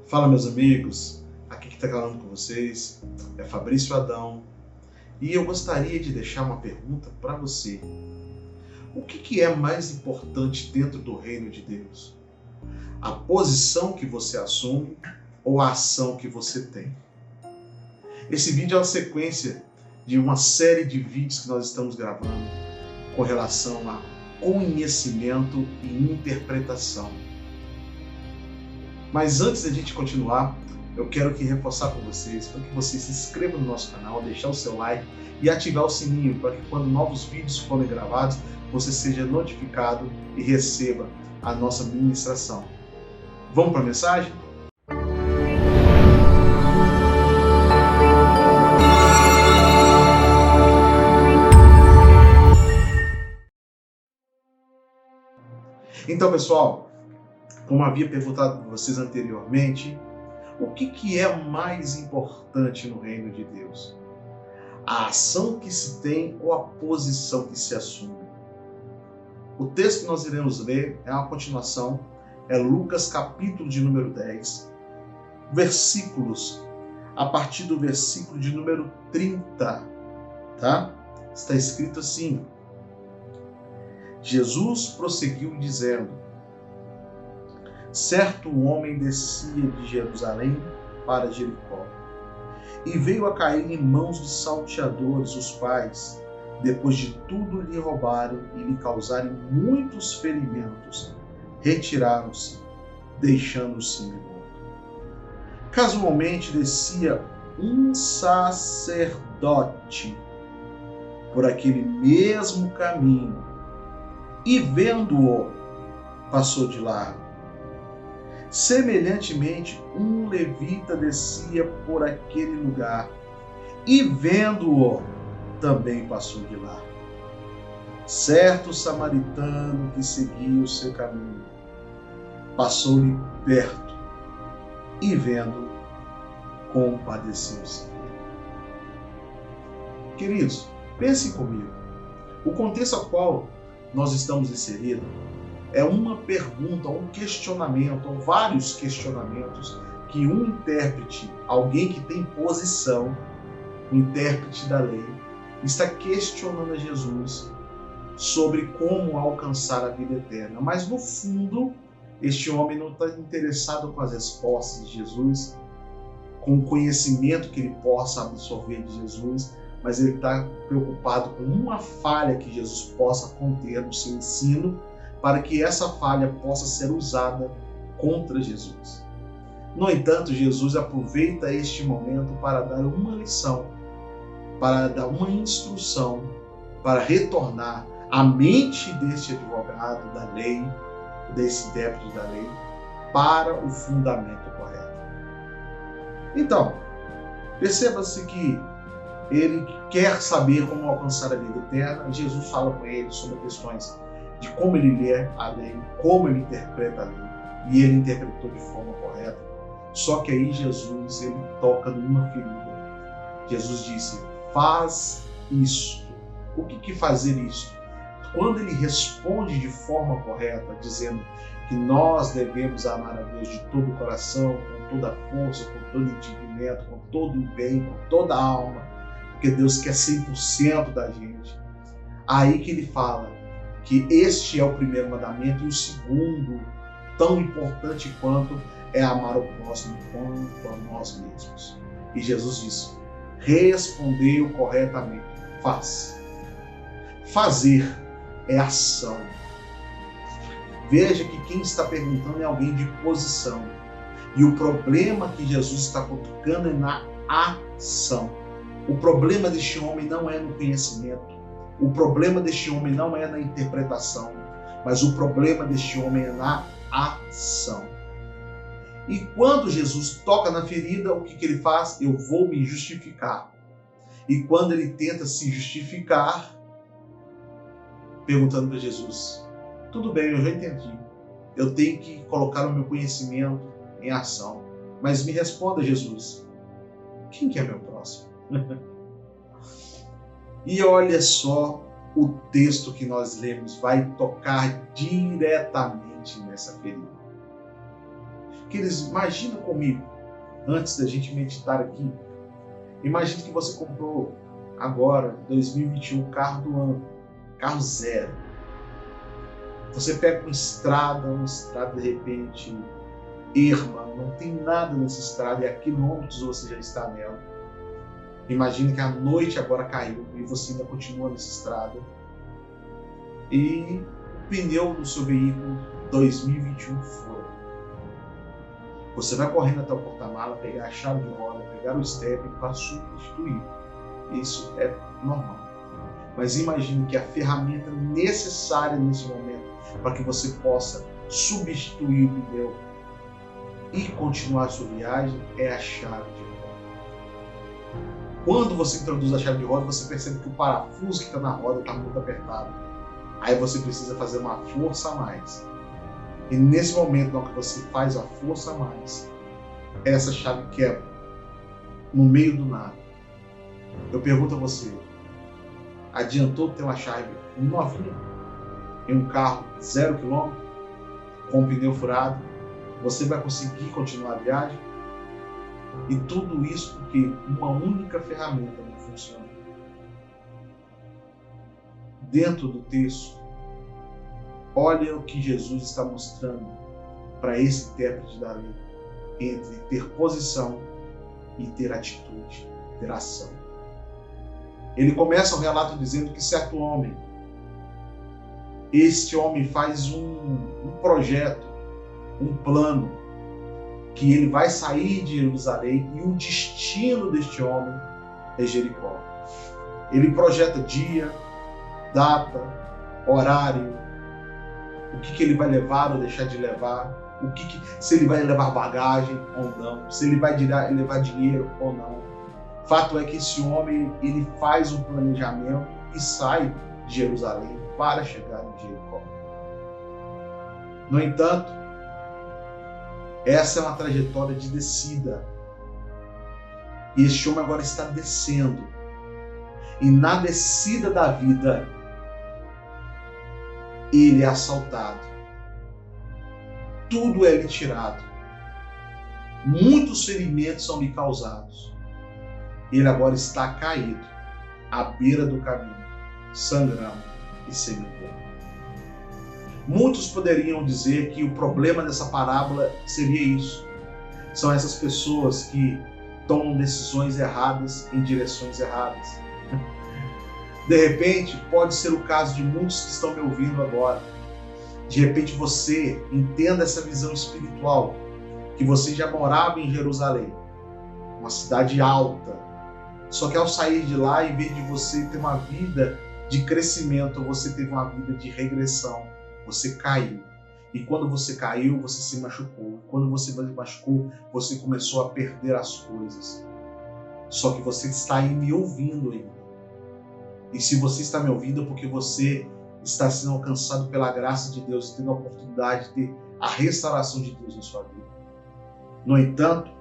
Fala, meus amigos, aqui que está falando com vocês é Fabrício Adão e eu gostaria de deixar uma pergunta para você. O que é mais importante dentro do reino de Deus? A posição que você assume ou a ação que você tem? Esse vídeo é uma sequência de uma série de vídeos que nós estamos gravando com relação a conhecimento e interpretação. Mas antes da gente continuar, eu quero reforçar com vocês para que você se inscreva no nosso canal, deixar o seu like e ativar o sininho para que quando novos vídeos forem gravados, você seja notificado e receba a nossa ministração. Vamos para a mensagem? Então, pessoal, como havia perguntado para vocês anteriormente, o que é mais importante no reino de Deus? A ação que se tem ou a posição que se assume? O texto que nós iremos ler é uma continuação, é Lucas capítulo de número 10, versículos, a partir do versículo de número 30, tá? Está escrito assim: Jesus prosseguiu dizendo: certo homem descia de Jerusalém para Jericó e veio a cair em mãos de salteadores, os quais, depois de tudo lhe roubarem e lhe causarem muitos ferimentos, retiraram-se, deixando-se morto. Casualmente descia um sacerdote por aquele mesmo caminho e, vendo-o, passou de largo. Semelhantemente, um levita descia por aquele lugar e, vendo-o, também passou de largo. Certo samaritano que seguia o seu caminho passou-lhe perto e, vendo, compadeceu-se. Queridos, pensem comigo. O contexto ao qual nós estamos inseridos é uma pergunta, um questionamento, ou vários questionamentos que um intérprete, alguém que tem posição, um intérprete da lei, está questionando a Jesus sobre como alcançar a vida eterna. Mas no fundo, este homem não está interessado com as respostas de Jesus, com o conhecimento que ele possa absorver de Jesus, mas ele está preocupado com uma falha que Jesus possa conter no seu ensino, para que essa falha possa ser usada contra Jesus. No entanto, Jesus aproveita este momento para dar uma lição, para dar uma instrução, para retornar a mente deste advogado da lei, desse intérprete da lei, para o fundamento correto. Então, perceba-se que ele quer saber como alcançar a vida eterna. Jesus fala com ele sobre questões de como ele lê a lei, como ele interpreta a lei, e ele interpretou de forma correta. Só que aí Jesus, ele toca numa ferida. Jesus disse: faz isto. O que fazer isto? Quando ele responde de forma correta, dizendo que nós devemos amar a Deus de todo o coração, com toda a força, com todo o entendimento, com todo o bem, com toda a alma, porque Deus quer 100% da gente. Aí que ele fala que este é o primeiro mandamento, e o segundo, tão importante quanto, é amar o próximo quanto a nós mesmos. E Jesus disse: respondeu corretamente, faz. Fazer é ação. Veja que quem está perguntando é alguém de posição. E o problema que Jesus está colocando é na ação. O problema deste homem não é no conhecimento. O problema deste homem não é na interpretação, mas o problema deste homem é na ação. E quando Jesus toca na ferida, o que ele faz? Eu vou me justificar. E quando ele tenta se justificar, perguntando para Jesus: tudo bem, eu já entendi. Eu tenho que colocar o meu conhecimento em ação. Mas me responda, Jesus, quem que é meu próximo? E olha só, o texto que nós lemos vai tocar diretamente nessa ferida. Queridos, imagina comigo, antes da gente meditar aqui, imagine que você comprou agora, 2021, carro do ano, carro zero. Você pega uma estrada de repente erma, não tem nada nessa estrada e a quilômetros você já está nela. Imagine que a noite agora caiu e você ainda continua nessa estrada. E o pneu do seu veículo 2021 fura. Você vai correndo até o porta-mala, pegar a chave de roda, pegar o step para substituir. Isso é normal. Mas imagine que a ferramenta necessária nesse momento para que você possa substituir o pneu e continuar a sua viagem é a chave de roda. Quando você introduz a chave de roda, você percebe que o parafuso que está na roda está muito apertado. Aí você precisa fazer uma força a mais. E nesse momento, na hora que você faz a força a mais, essa chave quebra no meio do nada. Eu pergunto a você, adiantou ter uma chave novinha em um carro 0 km, com o pneu furado? Você vai conseguir continuar a viagem? E tudo isso porque uma única ferramenta não funciona. Dentro do texto, olha o que Jesus está mostrando para esse intérprete da lei, entre ter posição e ter atitude, ter ação. Ele começa o relato dizendo que certo homem, este homem faz um projeto, um plano, que ele vai sair de Jerusalém e o destino deste homem é Jericó. Ele projeta dia, data, horário, o que ele vai levar ou deixar de levar, se ele vai levar bagagem ou não, se ele vai levar dinheiro ou não. Fato é que esse homem, ele faz um planejamento e sai de Jerusalém para chegar em Jericó. No entanto, essa é uma trajetória de descida. E este homem agora está descendo. E na descida da vida, ele é assaltado. Tudo é lhe tirado. Muitos ferimentos são lhe causados. Ele agora está caído, à beira do caminho, sangrando e semi-morto. Muitos poderiam dizer que o problema dessa parábola seria isso. São essas pessoas que tomam decisões erradas em direções erradas. De repente, pode ser o caso de muitos que estão me ouvindo agora. De repente você entenda essa visão espiritual, que você já morava em Jerusalém, uma cidade alta. Só que ao sair de lá, em vez de você ter uma vida de crescimento, você teve uma vida de regressão. Você caiu. E quando você caiu, você se machucou. Quando você se machucou, você começou a perder as coisas. Só que você está aí me ouvindo ainda. E se você está me ouvindo é porque você está sendo alcançado pela graça de Deus e tendo a oportunidade de ter a restauração de Deus na sua vida. No entanto,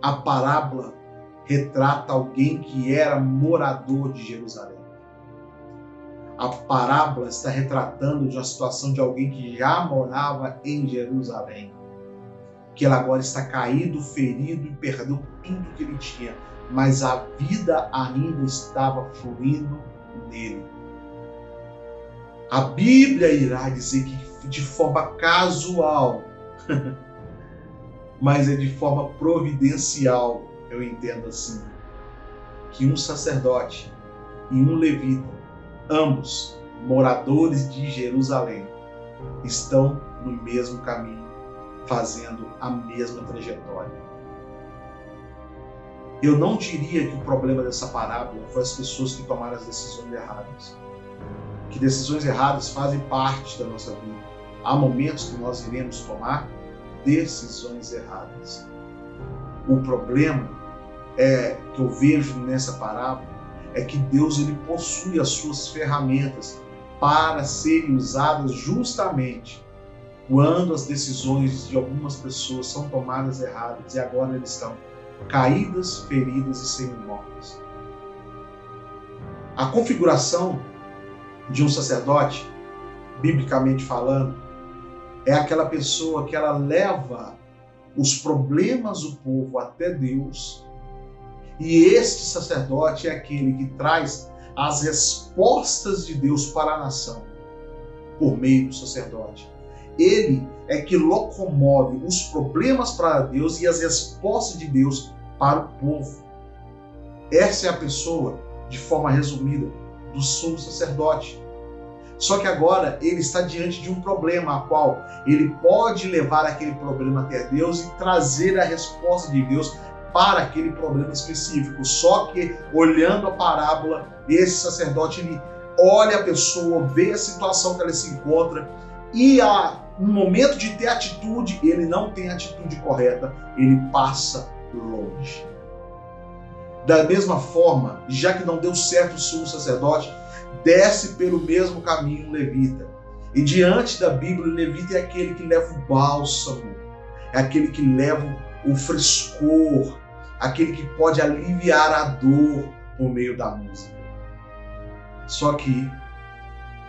a parábola retrata alguém que era morador de Jerusalém. A parábola está retratando de uma situação de alguém que já morava em Jerusalém, que ele agora está caído, ferido e perdeu tudo que ele tinha, mas a vida ainda estava fluindo nele. A Bíblia irá dizer que de forma casual, mas é de forma providencial, eu entendo assim, que um sacerdote e um levita, ambos moradores de Jerusalém, estão no mesmo caminho, fazendo a mesma trajetória. Eu não diria que o problema dessa parábola foi as pessoas que tomaram as decisões erradas. Que decisões erradas fazem parte da nossa vida. Há momentos que nós iremos tomar decisões erradas. O problema que eu vejo nessa parábola é que Deus ele possui as suas ferramentas para serem usadas justamente quando as decisões de algumas pessoas são tomadas erradas e agora eles estão caídas, feridas e semi-mortas. A configuração de um sacerdote, biblicamente falando, é aquela pessoa que ela leva os problemas do povo até Deus, e este sacerdote é aquele que traz as respostas de Deus para a nação por meio do sacerdote. Ele é que locomove os problemas para Deus e as respostas de Deus para o povo. Essa é a pessoa, de forma resumida, do sumo sacerdote. Só que agora ele está diante de um problema, a qual ele pode levar aquele problema até Deus e trazer a resposta de Deus para aquele problema específico. Só que, olhando a parábola, esse sacerdote, ele olha a pessoa, vê a situação que ela se encontra e no momento de ter atitude, ele não tem a atitude correta, ele passa longe. Da mesma forma, já que não deu certo o sumo sacerdote, desce pelo mesmo caminho o levita. E diante da Bíblia, o levita é aquele que leva o bálsamo, é aquele que leva o frescor, aquele que pode aliviar a dor por meio da música. Só que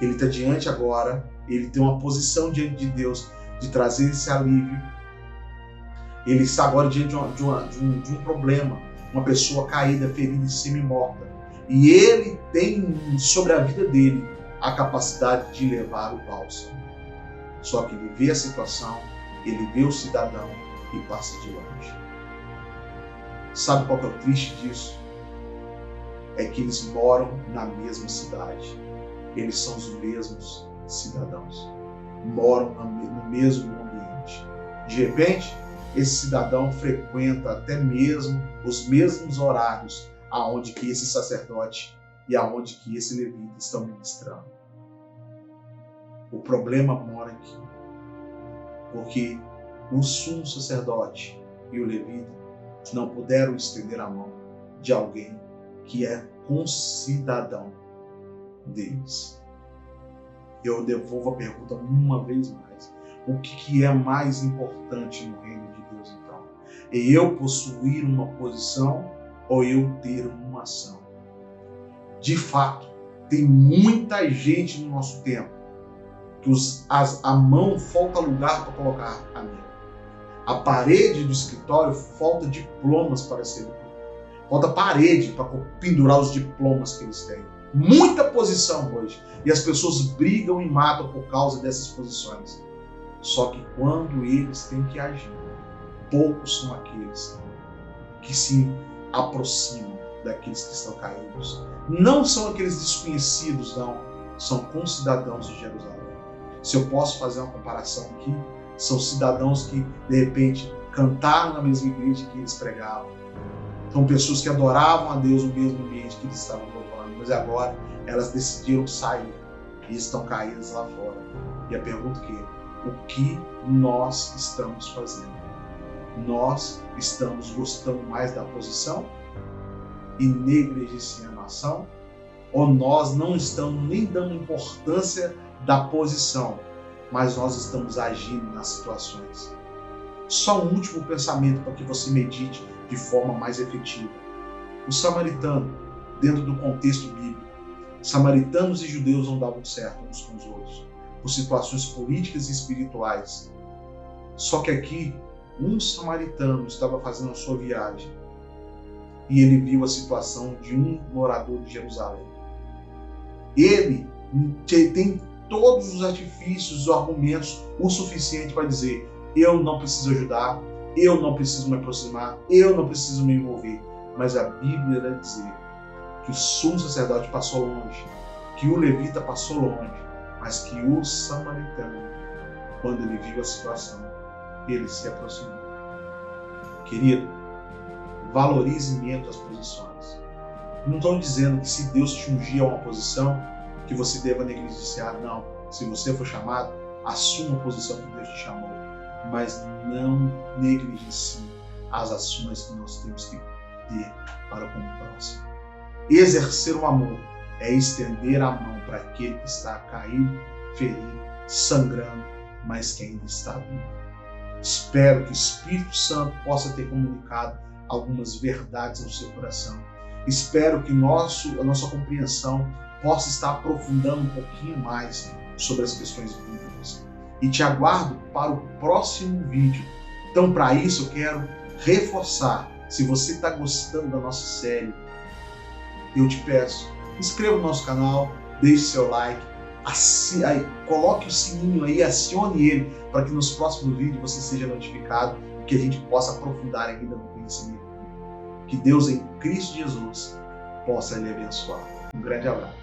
ele está diante agora, ele tem uma posição diante de Deus de trazer esse alívio. Ele está agora diante de um problema, uma pessoa caída, ferida e semi-morta. E ele tem sobre a vida dele a capacidade de levar o bálsamo. Só que ele vê a situação, ele vê o cidadão e passa de longe. Sabe qual que é o triste disso? É que eles moram na mesma cidade. Eles são os mesmos cidadãos. Moram no mesmo ambiente. De repente, esse cidadão frequenta até mesmo os mesmos horários aonde que esse sacerdote e aonde que esse levita estão ministrando. O problema mora aqui. Porque o sumo sacerdote e o levita não puderam estender a mão de alguém que é concidadão deles. Eu devolvo a pergunta uma vez mais. O que é mais importante no reino de Deus, então? É eu possuir uma posição ou eu ter uma ação? De fato, tem muita gente no nosso tempo que a mão falta lugar para colocar a mão. A parede do escritório falta diplomas para serem. Falta parede para pendurar os diplomas que eles têm. Muita posição hoje. E as pessoas brigam e matam por causa dessas posições. Só que quando eles têm que agir, poucos são aqueles que se aproximam daqueles que estão caídos. Não são aqueles desconhecidos, não. São concidadãos de Jerusalém. Se eu posso fazer uma comparação aqui, são cidadãos que, de repente, cantaram na mesma igreja que eles pregavam. São pessoas que adoravam a Deus no mesmo ambiente que eles estavam louvando, mas agora elas decidiram sair e estão caídas lá fora. E a pergunta é: o que nós estamos fazendo? Nós estamos gostando mais da posição e negligenciando a ação? Ou nós não estamos nem dando importância da posição, mas nós estamos agindo nas situações? Só um último pensamento para que você medite de forma mais efetiva. O samaritano, dentro do contexto bíblico, samaritanos e judeus não davam certo uns com os outros, por situações políticas e espirituais. Só que aqui, um samaritano estava fazendo a sua viagem e ele viu a situação de um morador de Jerusalém. Ele tem todos os artifícios, os argumentos, o suficiente para dizer: eu não preciso ajudar, eu não preciso me aproximar, eu não preciso me envolver. Mas a Bíblia vai dizer que o sumo sacerdote passou longe, que o levita passou longe, mas que o samaritano, quando ele viu a situação, ele se aproximou. Querido, valorize menos as posições. Não estou dizendo que se Deus te ungir a uma posição, que você deva negligenciar, não. Se você for chamado, assuma a posição que Deus te chamou, mas não negligencie as ações que nós temos que ter para com o próximo. Exercer o amor é estender a mão para aquele que está caído, ferido, sangrando, mas que ainda está vivo. Espero que o Espírito Santo possa ter comunicado algumas verdades ao seu coração. Espero que a nossa compreensão possa estar aprofundando um pouquinho mais sobre as questões bíblicas. E te aguardo para o próximo vídeo, Então, para isso, eu quero reforçar. Se você está gostando da nossa série, eu te peço, inscreva no nosso canal, deixe seu like, coloque o sininho aí, acione ele, para que nos próximos vídeos você seja notificado e que a gente possa aprofundar ainda no conhecimento. Que Deus em Cristo Jesus possa lhe abençoar. Um grande abraço.